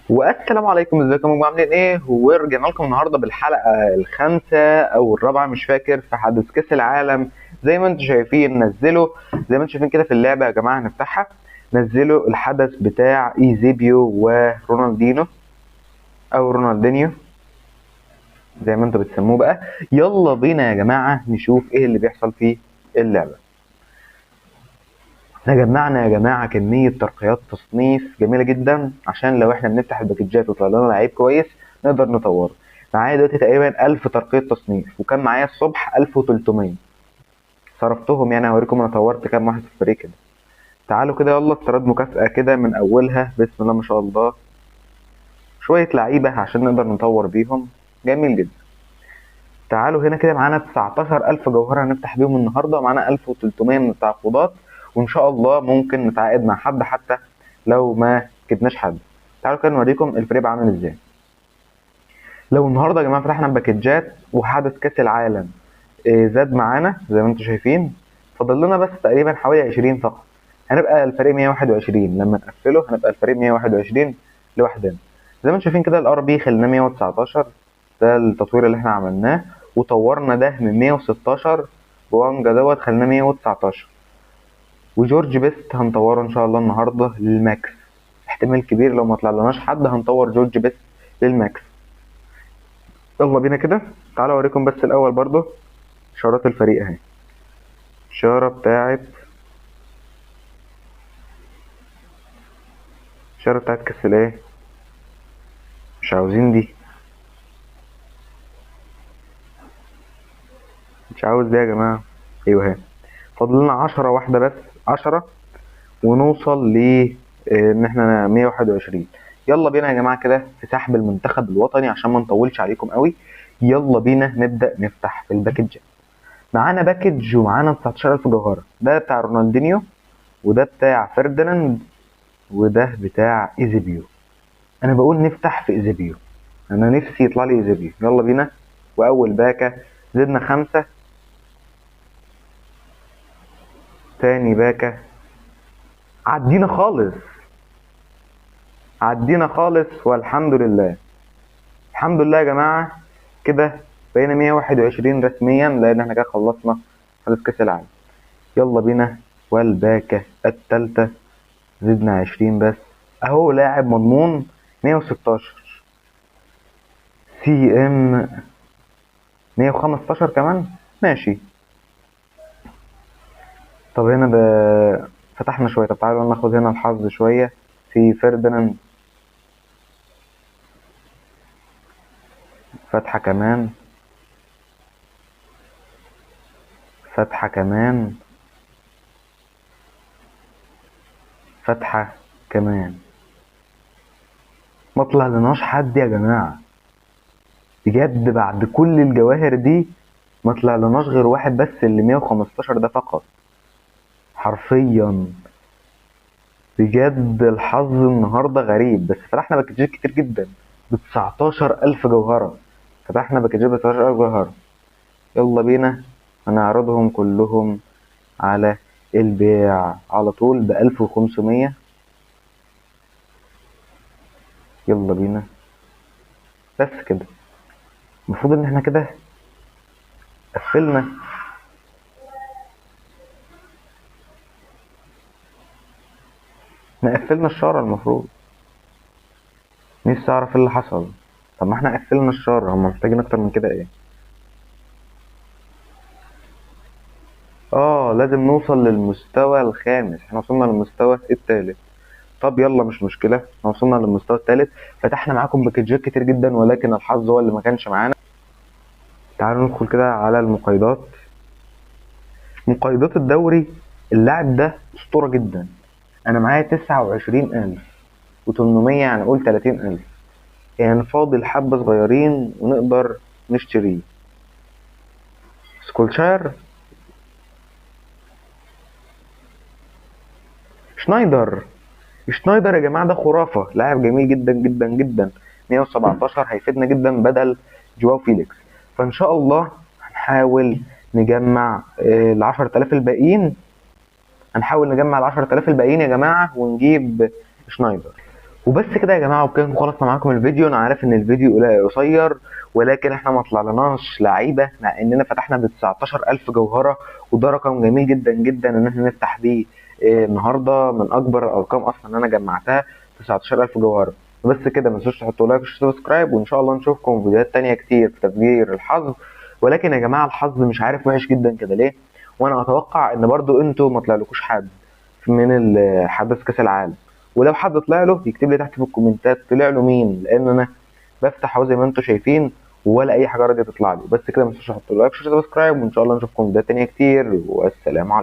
والسلام عليكم، ازيكم يا جماعه؟ عاملين ايه؟ ورجعنا لكم النهارده بالحلقه الخامسه او الرابعه مش فاكر في حدث كاس العالم. زي ما انتم شايفين نزلوا، زي ما انتم شايفين كده في اللعبه يا جماعه هنفتحها. نزلوا الحدث بتاع ايزيبيو ورونالدينو او رونالدينيو زي ما انتم بتسموه بقى. يلا بينا يا جماعه نشوف ايه اللي بيحصل في اللعبه. احنا جمعنا يا جماعه كميه ترقيات تصنيف جميله جدا عشان لو احنا بنفتح الباكجات وطلع لنا لعيب كويس نقدر نطوره. معايا دلوقتي تقريبا 1000 ترقيه تصنيف، وكان معايا الصبح 1300 صرفتهم. يعني هوريكم انا طورت كام واحد في الفريق كده. تعالوا كده يلا استيراد مكافأة كده من اولها، بسم الله ما شاء الله. شويه لعيبه عشان نقدر نطور بيهم، جميل جدا. تعالوا هنا كده معانا 19000 جوهرة هنفتح بيهم النهارده، ومعانا 1300 من التعاقدات، وإن شاء الله ممكن نتعاقد مع حد حتى لو ما جبناش حد. تعالوا كده نوريكم الفريق بقى عامل ازاي. لو النهارده يا جماعة فتحنا باكجات وحدث كأس العالم زاد معانا زي ما انتم شايفين، فاضل لنا بس تقريبا حوالي 20 فقط. هنبقى الفريق 121 لما نقفله، هنبقى الفريق 121 لوحدنا. زي ما انتم شايفين كده الار بي خلينا 119، ده التطوير اللي احنا عملناه. وطورنا ده من 116 بوانجا دوت خلينا 119. وجورج بيست هنطوره ان شاء الله النهارده للماكس. احتمال كبير لو ما طلعلناش حد هنطور جورج بيست للماكس. يلا بينا كده. تعالوا اوريكم بس الاول برضو اشارات الفريق اهي. اشاره بتاعت كاس الايه، مش عاوزين دي، مش عاوز دي يا جماعه. ايوه اهي. فاضل لنا 10 واحده بس، 10 ونوصل ل ان احنا 121. يلا بينا يا جماعه كده في سحب المنتخب الوطني عشان ما نطولش عليكم قوي. يلا بينا نبدا نفتح في الباكج. معانا باكج ومعانا 19000 جوهره، ده بتاع رونالدينيو وده بتاع فرديناند وده بتاع ايزيبيو. انا بقول نفتح في ايزيبيو، انا نفسي يطلع لي ايزيبيو. يلا بينا. واول باكه زدنا 5. تاني باكه عدينا خالص، عدينا خالص والحمد لله. الحمد لله يا جماعه. كده بقينا 121 رسميا لان احنا كده خلصنا حدث كاس العالم. يلا بينا. والباكه التالتة زدنا 20 بس اهو، لاعب مضمون 116. سي ام 115 كمان، ماشي. طب هنا فتحنا شويه. طب تعالوا ناخد هنا الحظ شويه في فرديناند. فتحه كمان، فتحه كمان، فتحه كمان. ما طلع لناش حد يا جماعه، بجد بعد كل الجواهر دي ما طلع لناش غير واحد بس اللي 115 ده فقط، حرفيا. بجد الحظ النهارده غريب. بس فتحنا باكجات كتير جدا ب 19000 جوهره، فتحنا باكجات ب 19000 جوهره. يلا بينا هنعرضهم كلهم على البيع على طول ب 1500. يلا بينا. بس كده المفروض ان احنا كده قفلنا. احنا قفلنا الشارع المفروض. نفسي اعرف ايه اللي حصل. طب ما احنا قفلنا الشارع، هم محتاجين اكتر من كده ايه؟ لازم نوصل للمستوى الخامس، احنا وصلنا للمستوى الثالث. طب يلا مش مشكلة، احنا وصلنا للمستوى الثالث. فتحنا معاكم باكجات كتير جدا ولكن الحظ هو اللي ما كانش معانا. تعالوا ندخل كده على المقايضات. مقايضات الدوري، اللاعب ده اسطورة جدا. انا معايا 29800، يعني قول 30000. يعني فاضل حبة صغيرين ونقدر نشتريه. سكولشاير، شنايدر. شنايدر يا جماعة ده خرافة، لاعب جميل جدا جدا جدا. 117 هيفيدنا جدا بدل جواو فيليكس. فإن شاء الله هنحاول نجمع ال 10000 الباقيين. هنحاول نجمع ال 10000 الباقيين يا جماعة ونجيب شنايدر. وبس كده يا جماعه، وبكده خلصنا معاكم الفيديو. انا عارف ان الفيديو قصير، ولكن احنا ما طلعناش لعيبه مع اننا فتحنا ب 19000 جوهره، وده رقم جميل جدا جدا ان احنا نفتح بيه النهارده. من اكبر الارقام اصلا ان انا جمعتها 19000 جوهره. بس كده ما تنسوش تحطوا لايك وسبسكرايب، وان شاء الله نشوفكم في فيديوهات تانية كتير في تفجير الحظ. ولكن يا جماعه الحظ مش عارف وحش جدا كده ليه، وانا اتوقع ان برضو انتوا ما طلعلكوش حد من حدث كاس العالم. ولو حد طلع له يكتب لي تحت في الكومنتات طلع له مين، لان انا بفتح اهو زي ما انتم شايفين ولا اي حاجه راضيه تطلع لي. بس كده ما تنسوش تحطوا لايك وسبسكرايب، وان شاء الله نشوفكم في فيديوهات تانية كتير، والسلام عليكم.